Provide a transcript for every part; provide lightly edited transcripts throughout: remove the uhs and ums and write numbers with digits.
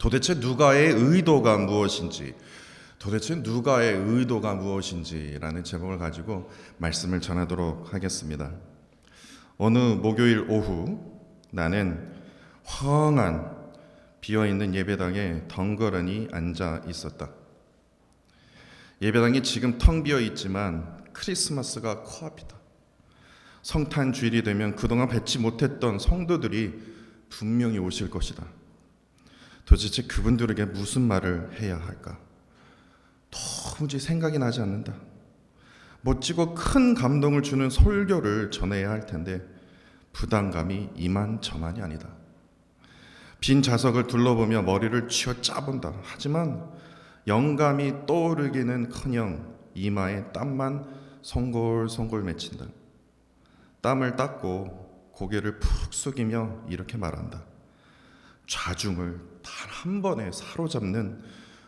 도대체 누가의 의도가 무엇인지, 도대체 누가의 의도가 무엇인지라는 제목을 가지고 말씀을 전하도록 하겠습니다. 어느 목요일 오후 나는 헝한 비어있는 예배당에 덩그러니 앉아 있었다. 예배당이 지금 텅 비어 있지만 크리스마스가 코앞이다. 성탄 주일이 되면 그동안 뵙지 못했던 성도들이 분명히 오실 것이다. 도대체 그분들에게 무슨 말을 해야 할까? 도무지 생각이 나지 않는다. 멋지고 큰 감동을 주는 설교를 전해야 할 텐데 부담감이 이만저만이 아니다. 빈 좌석을 둘러보며 머리를 쥐어짜본다. 하지만 영감이 떠오르기는커녕 이마에 땀만 송골송골 맺힌다. 땀을 닦고 고개를 푹 숙이며 이렇게 말한다. 좌중을 단 한 번에 사로잡는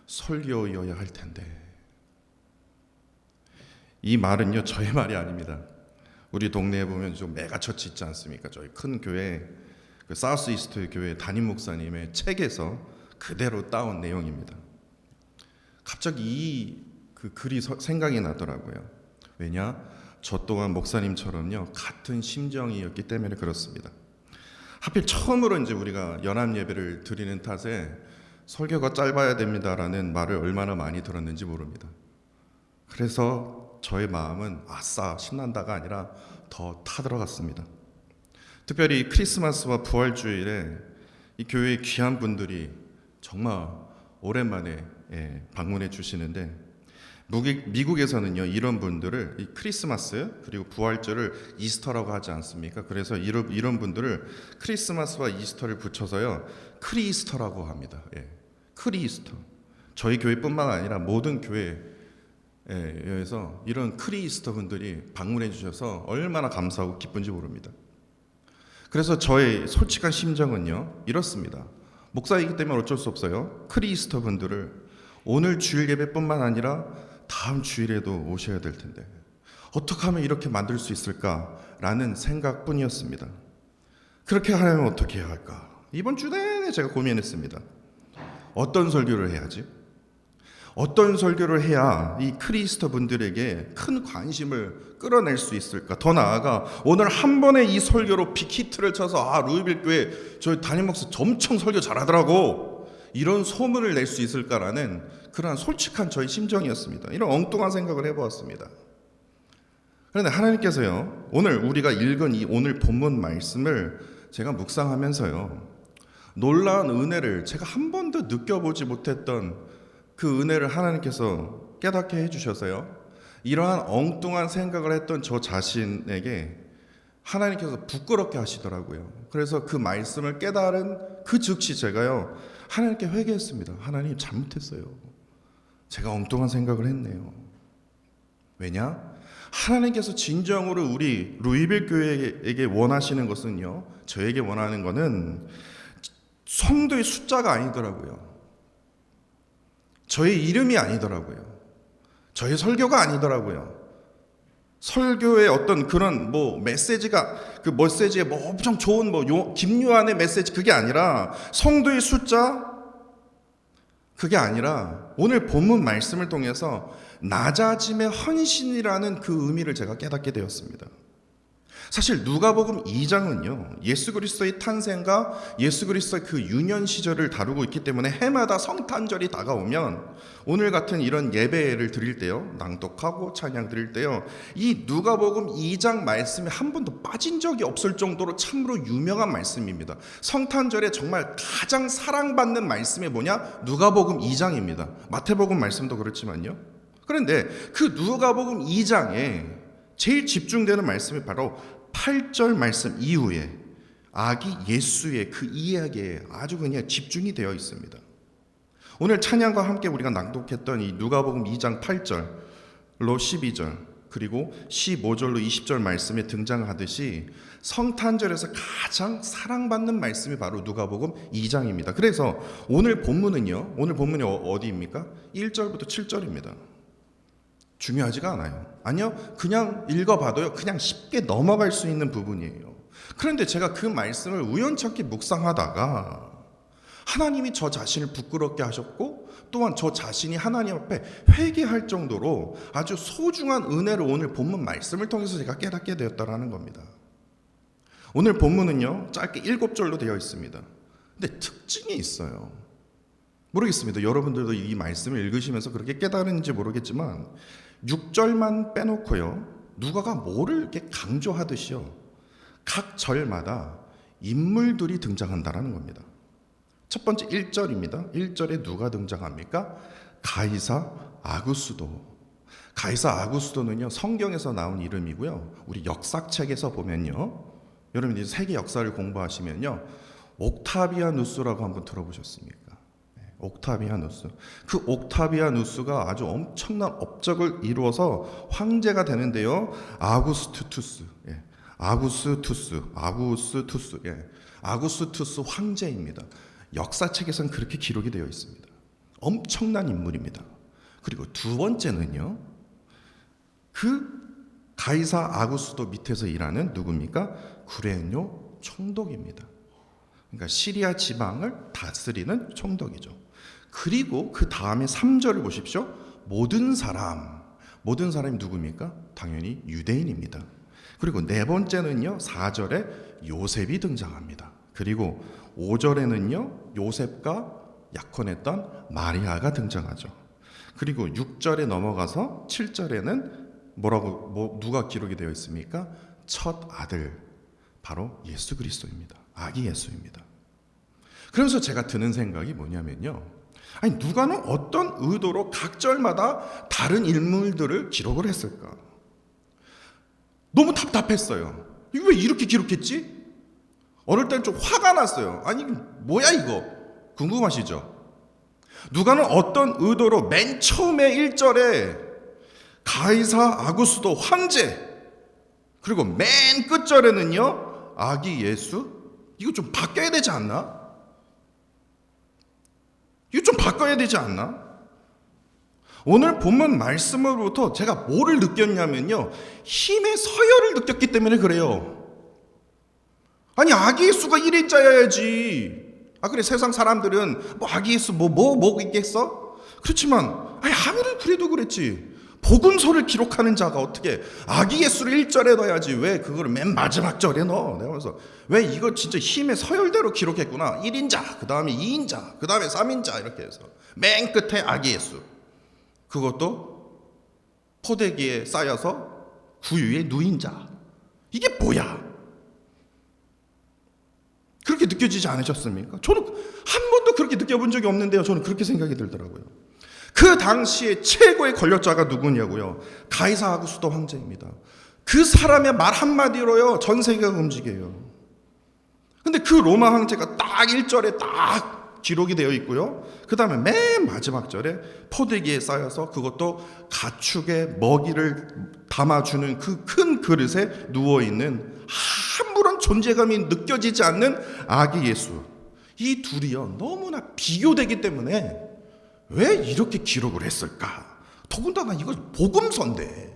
설교여야 할 텐데. 이 말은요, 저의 말이 아닙니다. 우리 동네에 보면 좀 메가처치 있지 않습니까? 저희 큰 교회, 그 사우스 이스트 교회 담임 목사님의 책에서 그대로 따온 내용입니다. 갑자기 그 글이 생각이 나더라고요. 왜냐? 저 또한 목사님처럼요, 같은 심정이었기 때문에 그렇습니다. 하필 처음으로 이제 우리가 연합 예배를 드리는 탓에 설교가 짧아야 됩니다라는 말을 얼마나 많이 들었는지 모릅니다. 그래서 저의 마음은 아싸 신난다가 아니라 더 타들어갔습니다. 특별히 크리스마스와 부활주일에 이 교회의 귀한 분들이 정말 오랜만에 방문해 주시는데, 미국에서는요 이런 분들을 이 크리스마스 그리고 부활절을 이스터라고 하지 않습니까? 그래서 이런 분들을 크리스마스와 이스터를 붙여서요 크리스터라고 합니다. 크리스터. 저희 교회뿐만 아니라 모든 교회에서 이런 크리스터 분들이 방문해 주셔서 얼마나 감사하고 기쁜지 모릅니다. 그래서 저의 솔직한 심정은요 이렇습니다. 목사이기 때문에 어쩔 수 없어요. 크리스터 분들을 오늘 주일 예배뿐만 아니라 다음 주일에도 오셔야 될 텐데 어떻게 하면 이렇게 만들 수 있을까라는 생각뿐이었습니다. 그렇게 하려면 어떻게 해야 할까? 이번 주 내내 제가 고민했습니다. 어떤 설교를 해야지? 어떤 설교를 해야 이 크리스터 분들에게 큰 관심을 끌어낼 수 있을까? 더 나아가 오늘 한 번에 이 설교로 빅히트를 쳐서 루이빌 교회 저희 담임 목사 엄청 설교 잘하더라고, 이런 소문을 낼 수 있을까라는 그러한 솔직한 저의 심정이었습니다. 이런 엉뚱한 생각을 해보았습니다. 그런데 하나님께서요 오늘 우리가 읽은 이 오늘 본문 말씀을 제가 묵상하면서요 놀라운 은혜를, 제가 한 번도 느껴보지 못했던 그 은혜를 하나님께서 깨닫게 해주셔서요 이러한 엉뚱한 생각을 했던 저 자신에게 하나님께서 부끄럽게 하시더라고요. 그래서 그 말씀을 깨달은 그 즉시 제가요 하나님께 회개했습니다. 하나님 잘못했어요. 제가 엉뚱한 생각을 했네요. 왜냐? 하나님께서 진정으로 우리 루이빌 교회에게 원하시는 것은요, 저에게 원하는 것은 성도의 숫자가 아니더라고요. 저의 이름이 아니더라고요. 저의 설교가 아니더라고요. 설교의 어떤 그런 메시지가, 그 메시지에 엄청 좋은 김요한의 메시지, 그게 아니라 성도의 숫자, 그게 아니라 오늘 본문 말씀을 통해서 낮아짐의 헌신이라는 그 의미를 제가 깨닫게 되었습니다. 사실 누가복음 2장은요 예수 그리스도의 탄생과 예수 그리스도의 그 유년 시절을 다루고 있기 때문에 해마다 성탄절이 다가오면 오늘 같은 이런 예배를 드릴 때요, 낭독하고 찬양 드릴 때요, 이 누가복음 2장 말씀이 한 번도 빠진 적이 없을 정도로 참으로 유명한 말씀입니다. 성탄절에 정말 가장 사랑받는 말씀이 뭐냐? 누가복음 2장입니다. 마태복음 말씀도 그렇지만요. 그런데 그 누가복음 2장에 제일 집중되는 말씀이 바로 8절 말씀 이후에 아기 예수의 그 이야기에 아주 그냥 집중이 되어 있습니다. 오늘 찬양과 함께 우리가 낭독했던 이 누가복음 2장 8절로 12절 그리고 15절로 20절 말씀에 등장하듯이 성탄절에서 가장 사랑받는 말씀이 바로 누가복음 2장입니다. 그래서 오늘 본문이 어디입니까? 1절부터 7절입니다. 중요하지가 않아요. 아니요, 그냥 읽어봐도요 그냥 쉽게 넘어갈 수 있는 부분이에요. 그런데 제가 그 말씀을 우연찮게 묵상하다가 하나님이 저 자신을 부끄럽게 하셨고 또한 저 자신이 하나님 앞에 회개할 정도로 아주 소중한 은혜를 오늘 본문 말씀을 통해서 제가 깨닫게 되었다라는 겁니다. 오늘 본문은요, 짧게 7절로 되어 있습니다. 근데 특징이 있어요. 모르겠습니다. 여러분들도 이 말씀을 읽으시면서 그렇게 깨달은지 모르겠지만 6절만 빼놓고요, 누가가 뭐를 이렇게 강조하듯이요, 각 절마다 인물들이 등장한다라는 겁니다. 첫 번째 1절입니다. 1절에 누가 등장합니까? 가이사 아구스도. 가이사 아구스도는요, 성경에서 나온 이름이고요, 우리 역사책에서 보면요, 여러분 이제 세계 역사를 공부하시면요, 옥타비아누스라고 한번 들어보셨습니까? 옥타비아누스. 그 옥타비아누스가 아주 엄청난 업적을 이루어서 황제가 되는데요, 아구스투스, 아구스투스 황제입니다. 역사책에서는 그렇게 기록이 되어 있습니다. 엄청난 인물입니다. 그리고 두 번째는요, 그 가이사 아구스도 밑에서 일하는 누굽니까? 구레뇨 총독입니다. 그러니까 시리아 지방을 다스리는 총독이죠. 그리고 그 다음에 3절을 보십시오. 모든 사람이 누굽니까? 당연히 유대인입니다. 그리고 네 번째는요, 4절에 요셉이 등장합니다. 그리고 5절에는요, 요셉과 약혼했던 마리아가 등장하죠. 그리고 6절에 넘어가서 7절에는 누가 기록이 되어 있습니까? 첫 아들, 바로 예수 그리스도입니다. 아기 예수입니다. 그래서 제가 드는 생각이 뭐냐면요, 아니 누가는 어떤 의도로 각 절마다 다른 인물들을 기록을 했을까? 너무 답답했어요. 이거 왜 이렇게 기록했지? 어릴 때는 좀 화가 났어요. 아니 뭐야 이거? 궁금하시죠? 누가는 어떤 의도로 맨 처음에 1절에 가이사 아구스도 황제, 그리고 맨 끝절에는요, 아기 예수? 이거 좀 바뀌어야 되지 않나? 오늘 본문 말씀으로부터 제가 뭐를 느꼈냐면요, 힘의 서열을 느꼈기 때문에 그래요. 아니 아기 예수가 1인자여야지. 그래 세상 사람들은 뭐 아기 예수 뭐 있겠어? 그렇지만 아무리 그래도 그랬지. 복음서를 기록하는 자가 어떻게 아기 예수를 1절에 넣어야지 왜 그걸 맨 마지막 절에 넣어? 내가 그래서 왜 이거 진짜 힘의 서열대로 기록했구나. 1인자, 그 다음에 2인자, 그 다음에 3인자 이렇게 해서 맨 끝에 아기 예수, 그것도 포대기에 쌓여서 구유의 누인자. 이게 뭐야? 그렇게 느껴지지 않으셨습니까? 저는 한 번도 그렇게 느껴본 적이 없는데요, 저는 그렇게 생각이 들더라고요. 그 당시에 최고의 권력자가 누구냐고요? 가이사 아구스도 황제입니다. 그 사람의 말 한마디로요, 전 세계가 움직여요. 근데 그 로마 황제가 딱 1절에 딱 기록이 되어 있고요, 그 다음에 맨 마지막 절에 포대기에 쌓여서 그것도 가축의 먹이를 담아주는 그 큰 그릇에 누워있는 아무런 존재감이 느껴지지 않는 아기 예수. 이 둘이요, 너무나 비교되기 때문에 왜 이렇게 기록을 했을까? 더군다나 이거 복음서인데.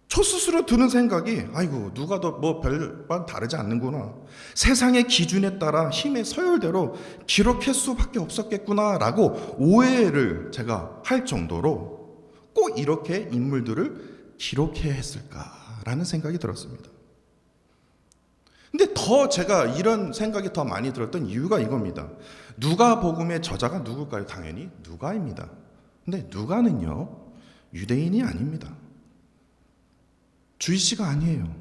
저 스스로 드는 생각이, 아이고 누가도 뭐 별반 다르지 않는구나. 세상의 기준에 따라 힘의 서열대로 기록할 수밖에 없었겠구나라고 오해를 제가 할 정도로 꼭 이렇게 인물들을 기록해야 했을까라는 생각이 들었습니다. 근데 더 제가 이런 생각이 더 많이 들었던 이유가 이겁니다. 누가복음의 저자가 누굴까요? 당연히 누가입니다. 근데 누가는요, 유대인이 아닙니다. 주이씨가 아니에요.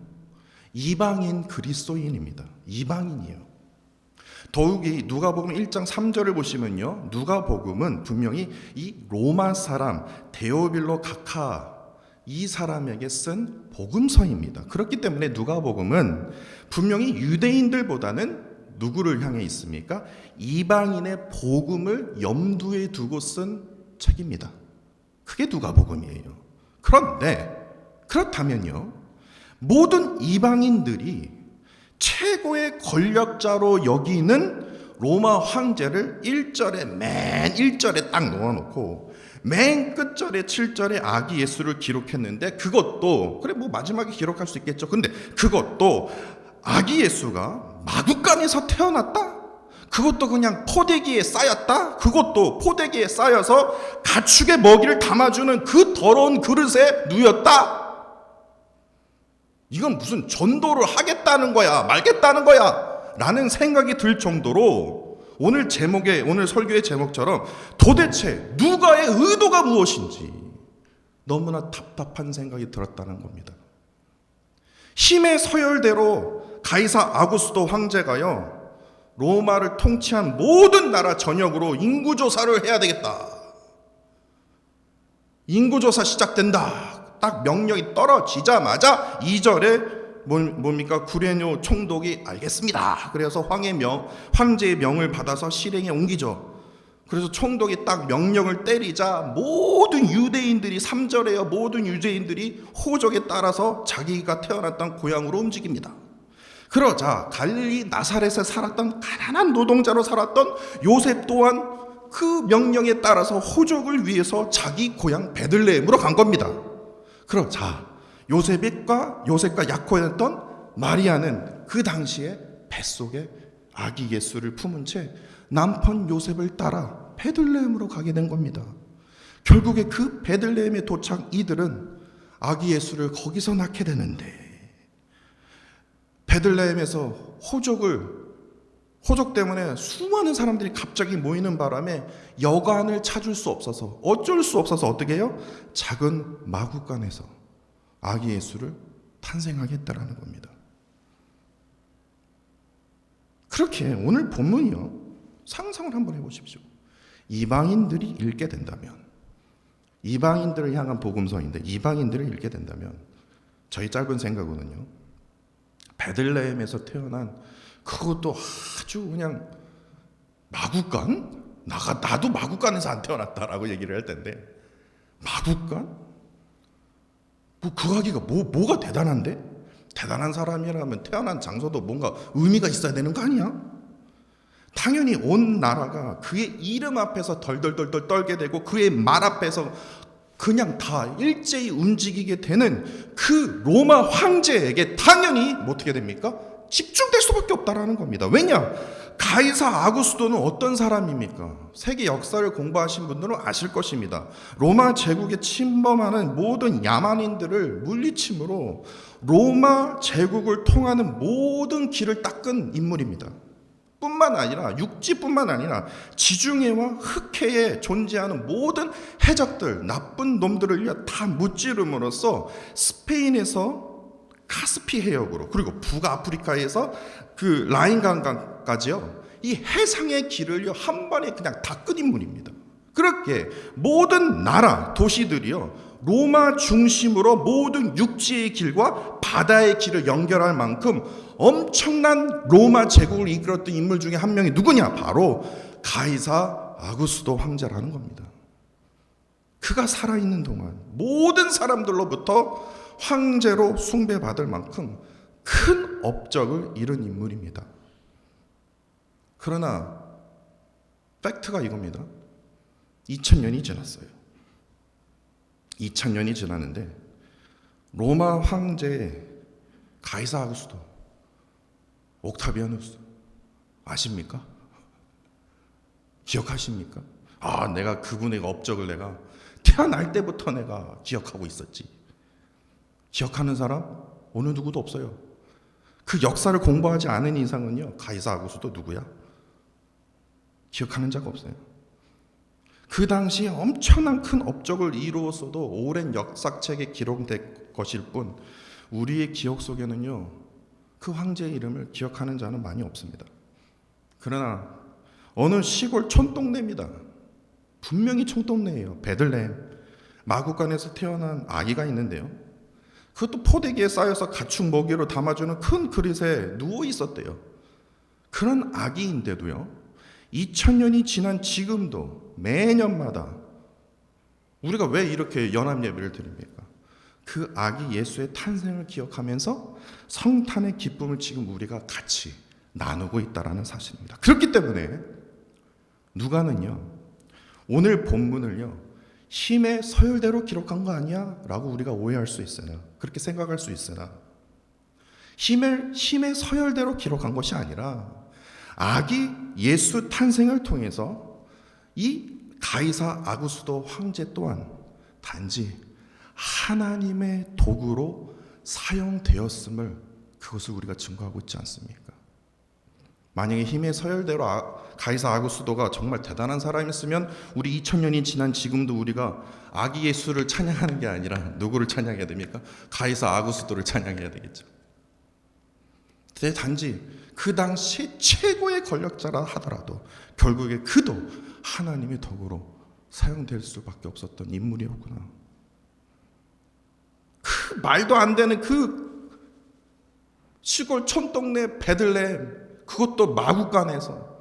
이방인 그리스도인입니다. 이방인이에요. 더욱이 누가복음 1장 3절을 보시면요, 누가복음은 분명히 이 로마 사람 데오빌로 각하, 이 사람에게 쓴 복음서입니다. 그렇기 때문에 누가복음은 분명히 유대인들보다는 누구를 향해 있습니까? 이방인의 복음을 염두에 두고 쓴 책입니다. 그게 누가복음이에요. 그런데 그렇다면요, 모든 이방인들이 최고의 권력자로 여기는 로마 황제를 1절에 맨 1절에 딱 놓아놓고 맨 끝절에 7절에 아기 예수를 기록했는데, 그것도 그래 뭐 마지막에 기록할 수 있겠죠. 근데 그것도 아기 예수가 마구간에서 태어났다? 그것도 그냥 포대기에 쌓였다? 그것도 포대기에 쌓여서 가축의 먹이를 담아주는 그 더러운 그릇에 누였다? 이건 무슨 전도를 하겠다는 거야, 말겠다는 거야? 라는 생각이 들 정도로 오늘 설교의 제목처럼 도대체 누가의 의도가 무엇인지 너무나 답답한 생각이 들었다는 겁니다. 힘의 서열대로 가이사 아구스도 황제가요, 로마를 통치한 모든 나라 전역으로 인구조사를 해야 되겠다. 인구조사 시작된다. 딱 명령이 떨어지자마자 2절에 뭡니까? 구레뇨 총독이 알겠습니다. 그래서 황제의 명을 받아서 실행에 옮기죠. 그래서 총독이 딱 명령을 때리자 모든 유대인들이 3절에요. 모든 유대인들이 호적에 따라서 자기가 태어났던 고향으로 움직입니다. 그러자 갈릴리 나사렛에 살았던 가난한 노동자로 살았던 요셉 또한 그 명령에 따라서 호적을 위해서 자기 고향 베들레헴으로 간 겁니다. 그러자 요셉과 약혼했던 마리아는 그 당시에 뱃속에 아기 예수를 품은 채 남편 요셉을 따라 베들레헴으로 가게 된 겁니다. 결국에 그 베들레헴에 도착 이들은 아기 예수를 거기서 낳게 되는데, 베들레헴에서 호적 때문에 수많은 사람들이 갑자기 모이는 바람에 여관을 찾을 수 없어서 어쩔 수 없어서 어떻게 해요? 작은 마구간에서 아기 예수를 탄생하겠다라는 겁니다. 그렇게 오늘 본문이요, 상상을 한번 해보십시오. 이방인들이 읽게 된다면, 이방인들을 향한 복음서인데 이방인들을 읽게 된다면 저희 짧은 생각으로는요, 베들레헴에서 태어난 그것도 아주 그냥 마구간? 나도 마구간에서 안 태어났다라고 얘기를 할 텐데, 마구간? 그 아기가 뭐가 대단한데? 대단한 사람이라면 태어난 장소도 뭔가 의미가 있어야 되는 거 아니야? 당연히 온 나라가 그의 이름 앞에서 덜덜덜덜 떨게 되고 그의 말 앞에서 그냥 다 일제히 움직이게 되는 그 로마 황제에게 당연히 어떻게 됩니까? 집중될 수밖에 없다라는 겁니다. 왜냐? 가이사 아구스도는 어떤 사람입니까? 세계 역사를 공부하신 분들은 아실 것입니다. 로마 제국에 침범하는 모든 야만인들을 물리침으로 로마 제국을 통하는 모든 길을 닦은 인물입니다. 뿐만 아니라 육지뿐만 아니라 지중해와 흑해에 존재하는 모든 해적들, 나쁜 놈들을 다 무찌름으로써 스페인에서 카스피 해역으로, 그리고 북아프리카에서 그 라인 강까지요, 이 해상의 길을 한 번에 그냥 닦은 인물입니다. 그렇게 모든 나라, 도시들이요, 로마 중심으로 모든 육지의 길과 바다의 길을 연결할 만큼 엄청난 로마 제국을 이끌었던 인물 중에 한 명이 누구냐? 바로 가이사 아구스도 황제라는 겁니다. 그가 살아있는 동안 모든 사람들로부터 황제로 숭배받을 만큼 큰 업적을 이룬 인물입니다. 그러나 팩트가 이겁니다. 2000년이 지났어요. 2000년이 지났는데 로마 황제 가이사 아구스도, 옥타비아누스 아십니까? 기억하십니까? 내가 그분의 업적을 내가 태어날 때부터 내가 기억하고 있었지. 기억하는 사람 어느 누구도 없어요. 그 역사를 공부하지 않은 이상은요, 가이사 아구스도 누구야? 기억하는 자가 없어요. 그 당시에 엄청난 큰 업적을 이루었어도 오랜 역사책에 기록될 것일 뿐 우리의 기억 속에는요, 그 황제의 이름을 기억하는 자는 많이 없습니다. 그러나 어느 시골 촌동네입니다. 분명히 촌동네예요. 베들레헴 마구간에서 태어난 아기가 있는데요, 그것도 포대기에 쌓여서 가축 먹이로 담아주는 큰 그릇에 누워 있었대요. 그런 아기인데도요, 2000년이 지난 지금도 매년마다 우리가 왜 이렇게 연합 예배를 드립니까? 그 아기 예수의 탄생을 기억하면서 성탄의 기쁨을 지금 우리가 같이 나누고 있다는 사실입니다. 그렇기 때문에 누가는요, 오늘 본문을요, 힘의 서열대로 기록한 거 아니야? 라고 우리가 오해할 수 있으나, 그렇게 생각할 수 있으나, 힘의 서열대로 기록한 것이 아니라 아기 예수 탄생을 통해서 이 가이사 아구스도 황제 또한 단지 하나님의 도구로 사용되었음을, 그것을 우리가 증거하고 있지 않습니까? 만약에 힘의 서열대로 가이사 아구스도가 정말 대단한 사람이었으면 우리 2000년이 지난 지금도 우리가 아기 예수를 찬양하는 게 아니라 누구를 찬양해야 됩니까? 가이사 아구스도를 찬양해야 되겠죠. 단지 그 당시 최고의 권력자라 하더라도 결국에 그도 하나님의 덕으로 사용될 수밖에 없었던 인물이었구나. 그 말도 안 되는 그 시골 촌동네 베들레헴, 그것도 마구간에서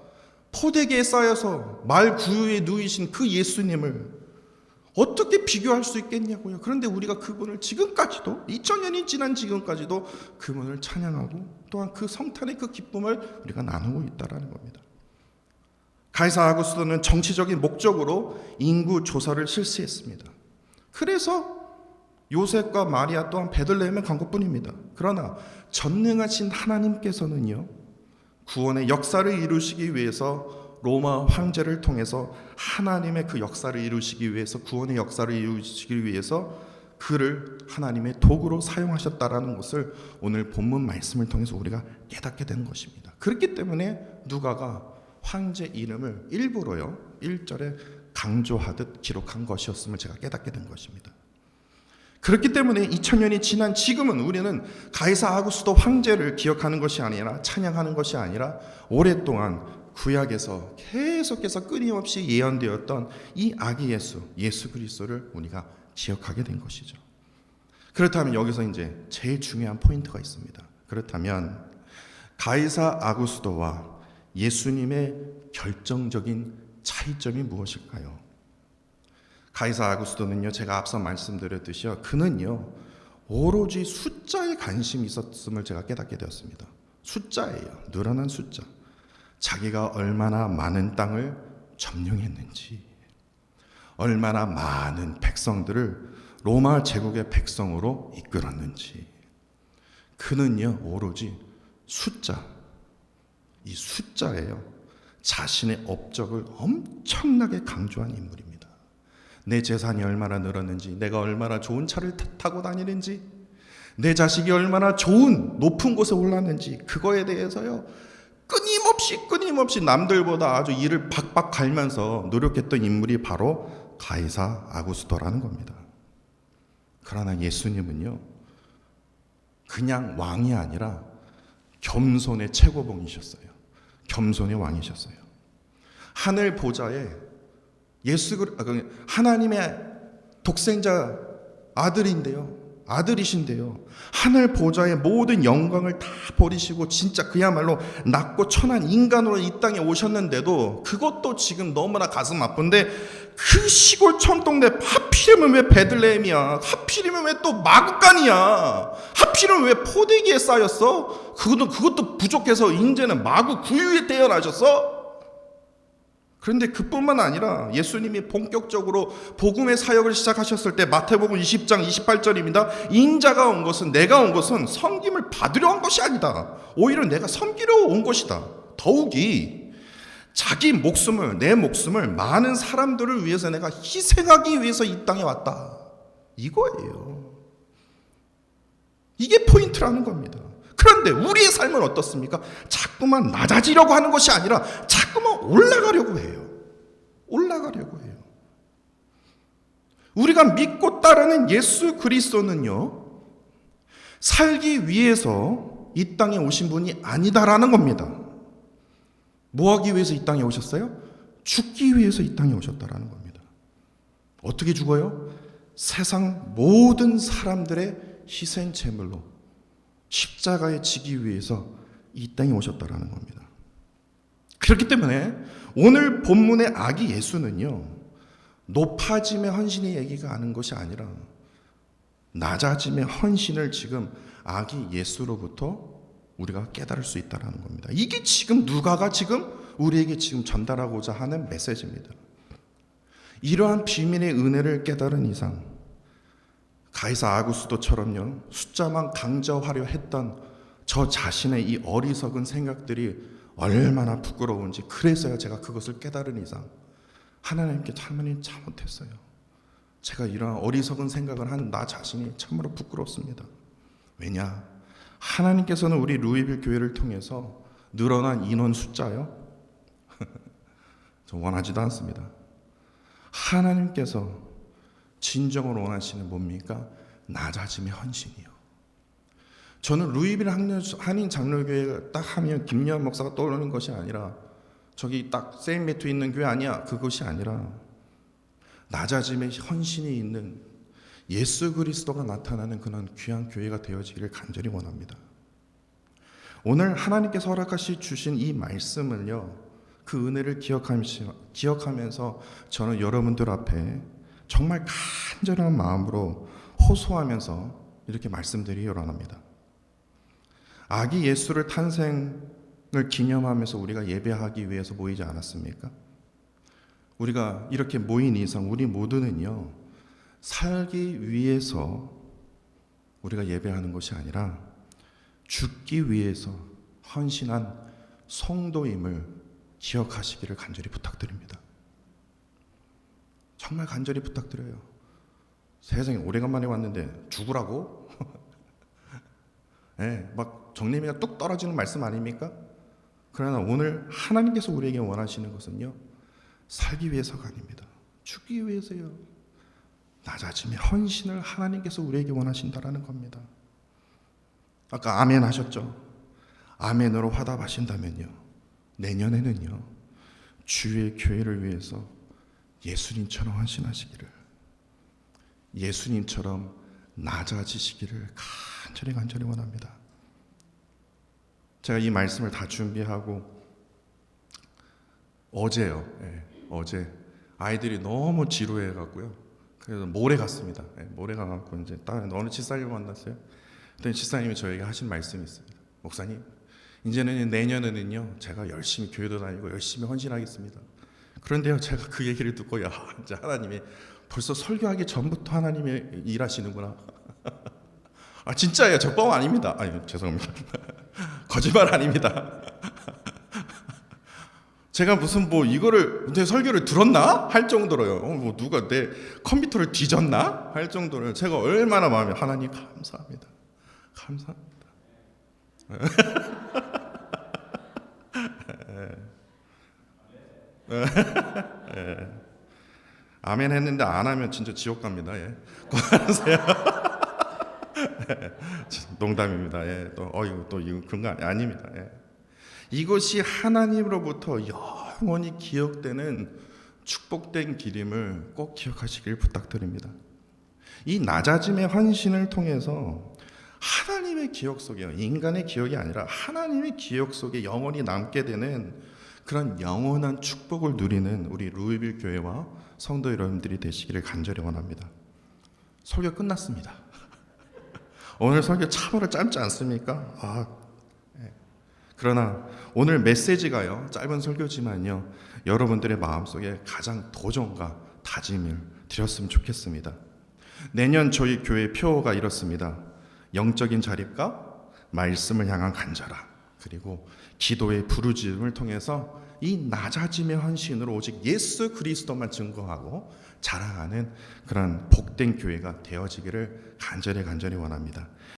포대기에 쌓여서 말 구유에 누이신 그 예수님을 어떻게 비교할 수 있겠냐고요. 그런데 우리가 그분을 지금까지도 2000년이 지난 지금까지도 그분을 찬양하고 또한 그 성탄의 그 기쁨을 우리가 나누고 있다는 겁니다. 가이사 아구스도는 정치적인 목적으로 인구 조사를 실시했습니다. 그래서 요셉과 마리아 또한 베들레헴에 간 것뿐입니다. 그러나 전능하신 하나님께서는요, 구원의 역사를 이루시기 위해서 로마 황제를 통해서 하나님의 그 역사를 이루시기 위해서, 구원의 역사를 이루시기 위해서 그를 하나님의 도구로 사용하셨다라는 것을 오늘 본문 말씀을 통해서 우리가 깨닫게 되는 것입니다. 그렇기 때문에 누가가 황제 이름을 일부러요 1절에 강조하듯 기록한 것이었음을 제가 깨닫게 된 것입니다. 그렇기 때문에 2000년이 지난 지금은 우리는 가이사 아구스도 황제를 기억하는 것이 아니라, 찬양하는 것이 아니라, 오랫동안 구약에서 계속해서 끊임없이 예언되었던 이 아기 예수 그리스도를 우리가 기억하게 된 것이죠. 그렇다면 여기서 이제 제일 중요한 포인트가 있습니다. 그렇다면 가이사 아구스도와 예수님의 결정적인 차이점이 무엇일까요? 가이사 아구스도는요, 제가 앞서 말씀드렸듯이요, 그는요 오로지 숫자에 관심이 있었음을 제가 깨닫게 되었습니다. 숫자예요. 늘어난 숫자. 자기가 얼마나 많은 땅을 점령했는지, 얼마나 많은 백성들을 로마 제국의 백성으로 이끌었는지, 그는요 오로지 숫자, 이 숫자예요. 자신의 업적을 엄청나게 강조한 인물입니다. 내 재산이 얼마나 늘었는지, 내가 얼마나 좋은 차를 타고 다니는지, 내 자식이 얼마나 좋은 높은 곳에 올랐는지, 그거에 대해서요 끊임없이 남들보다 아주 이를 박박 갈면서 노력했던 인물이 바로 가이사 아구스도라는 겁니다. 그러나 예수님은요 그냥 왕이 아니라 겸손의 최고봉이셨어요. 겸손의 왕이셨어요. 하늘 보좌에 하나님의 독생자 아들이신데요, 하늘 보좌의 모든 영광을 다 버리시고 진짜 그야말로 낮고 천한 인간으로 이 땅에 오셨는데도, 그것도 지금 너무나 가슴 아픈데, 그 시골 촌동네 하필이면 왜 베들레헴이야? 하필이면 왜 또 마구간이야? 하필이면 왜 포대기에 쌓였어? 그것도 부족해서 이제는 마구 구유에 태어나셨어? 그런데 그뿐만 아니라 예수님이 본격적으로 복음의 사역을 시작하셨을 때 마태복음 20장 28절입니다. 인자가 온 것은, 내가 온 것은 섬김을 받으려 온 것이 아니다. 오히려 내가 섬기려 온 것이다. 더욱이 자기 목숨을, 내 목숨을 많은 사람들을 위해서 내가 희생하기 위해서 이 땅에 왔다. 이거예요. 이게 포인트라는 겁니다. 그런데 우리의 삶은 어떻습니까? 자꾸만 낮아지려고 하는 것이 아니라 자꾸만 올라가려고 해요. 우리가 믿고 따르는 예수 그리스도는요, 살기 위해서 이 땅에 오신 분이 아니다라는 겁니다. 뭐 하기 위해서 이 땅에 오셨어요? 죽기 위해서 이 땅에 오셨다라는 겁니다. 어떻게 죽어요? 세상 모든 사람들의 희생 제물로 십자가에 지기 위해서 이 땅에 오셨다라는 겁니다. 그렇기 때문에 오늘 본문의 아기 예수는요, 높아짐의 헌신의 얘기가 하는 것이 아니라 낮아짐의 헌신을 지금 아기 예수로부터 우리가 깨달을 수 있다는 겁니다. 이게 지금 누가가 지금 우리에게 지금 전달하고자 하는 메시지입니다. 이러한 비밀의 은혜를 깨달은 이상 가이사 아구스도처럼요 숫자만 강조하려 했던 저 자신의 이 어리석은 생각들이 얼마나 부끄러운지, 그래서야 제가 그것을 깨달은 이상 하나님께 하나님 잘못했어요. 제가 이러한 어리석은 생각을 한 나 자신이 참으로 부끄럽습니다. 왜냐? 하나님께서는 우리 루이빌 교회를 통해서 늘어난 인원 숫자요? 저 원하지도 않습니다. 하나님께서 진정으로 원하시는 뭡니까? 낮아짐의 헌신이요. 저는 루이빌 한인 장로교회 딱 하면 김여한 목사가 떠오르는 것이 아니라 저기 딱 세인매튜 있는 교회 아니야, 그것이 아니라 낮아짐의 헌신이 있는 예수 그리스도가 나타나는 그런 귀한 교회가 되어지기를 간절히 원합니다. 오늘 하나님께서 허락하시 주신 이 말씀을요, 그 은혜를 기억하면서 저는 여러분들 앞에 정말 간절한 마음으로 호소하면서 이렇게 말씀드리기 원합니다. 아기 예수를 탄생을 기념하면서 우리가 예배하기 위해서 모이지 않았습니까? 우리가 이렇게 모인 이상 우리 모두는요, 살기 위해서 우리가 예배하는 것이 아니라 죽기 위해서 헌신한 성도임을 기억하시기를 간절히 부탁드립니다. 정말 간절히 부탁드려요. 세상에 오래간만에 왔는데 죽으라고? 네, 막 정내미가 뚝 떨어지는 말씀 아닙니까? 그러나 오늘 하나님께서 우리에게 원하시는 것은요, 살기 위해서가 아닙니다. 죽기 위해서요. 낮아짐의 헌신을 하나님께서 우리에게 원하신다라는 겁니다. 아까 아멘 하셨죠? 아멘으로 화답하신다면요, 내년에는요, 주의 교회를 위해서 예수님처럼 헌신하시기를, 예수님처럼 낮아지시기를 간절히 원합니다. 제가 이 말씀을 다 준비하고 어제요, 어제 아이들이 너무 지루해갖고요, 그래서 모레 갔습니다. 모레 가갖고 이제 어느 집사님 만났어요. 그랬더니 집사님이 저에게 하신 말씀이 있습니다. 목사님, 이제는 내년에는요, 제가 열심히 교회도 다니고 열심히 헌신하겠습니다. 그런데요, 제가 그 얘기를 듣고, 야, 이제 하나님이 벌써 설교하기 전부터 하나님이 일하시는구나. 아, 진짜예요. 저 뻥 아닙니다. 아니, 죄송합니다. 거짓말 아닙니다. 제가 무슨 뭐 이거를 내 설교를 들었나 할 정도로요. 뭐 누가 내 컴퓨터를 뒤졌나 할 정도로 제가 얼마나 마음이, 하나님 감사합니다. 감사합니다. 아멘 했는데 안 하면 진짜 지옥 갑니다. 예. 고하세요. 농담입니다. 예. 또 이거 그런 거 아닙니다. 예. 이것이 하나님으로부터 영원히 기억되는 축복된 길임을 꼭 기억하시길 부탁드립니다. 이 낮아짐의 헌신을 통해서 하나님의 기억 속에, 인간의 기억이 아니라 하나님의 기억 속에 영원히 남게 되는 그런 영원한 축복을 누리는 우리 루이빌 교회와 성도 여러분들이 되시기를 간절히 원합니다. 설교 끝났습니다. 오늘 설교 참으로 짧지 않습니까? 그러나 오늘 메시지가요, 짧은 설교지만요, 여러분들의 마음속에 가장 도전과 다짐을 드렸으면 좋겠습니다. 내년 저희 교회 표어가 이렇습니다. 영적인 자립과 말씀을 향한 간절함, 그리고 기도의 부르짖음을 통해서 이 낮아짐의 헌신으로 오직 예수 그리스도만 증거하고 자랑하는 그런 복된 교회가 되어지기를 간절히 원합니다.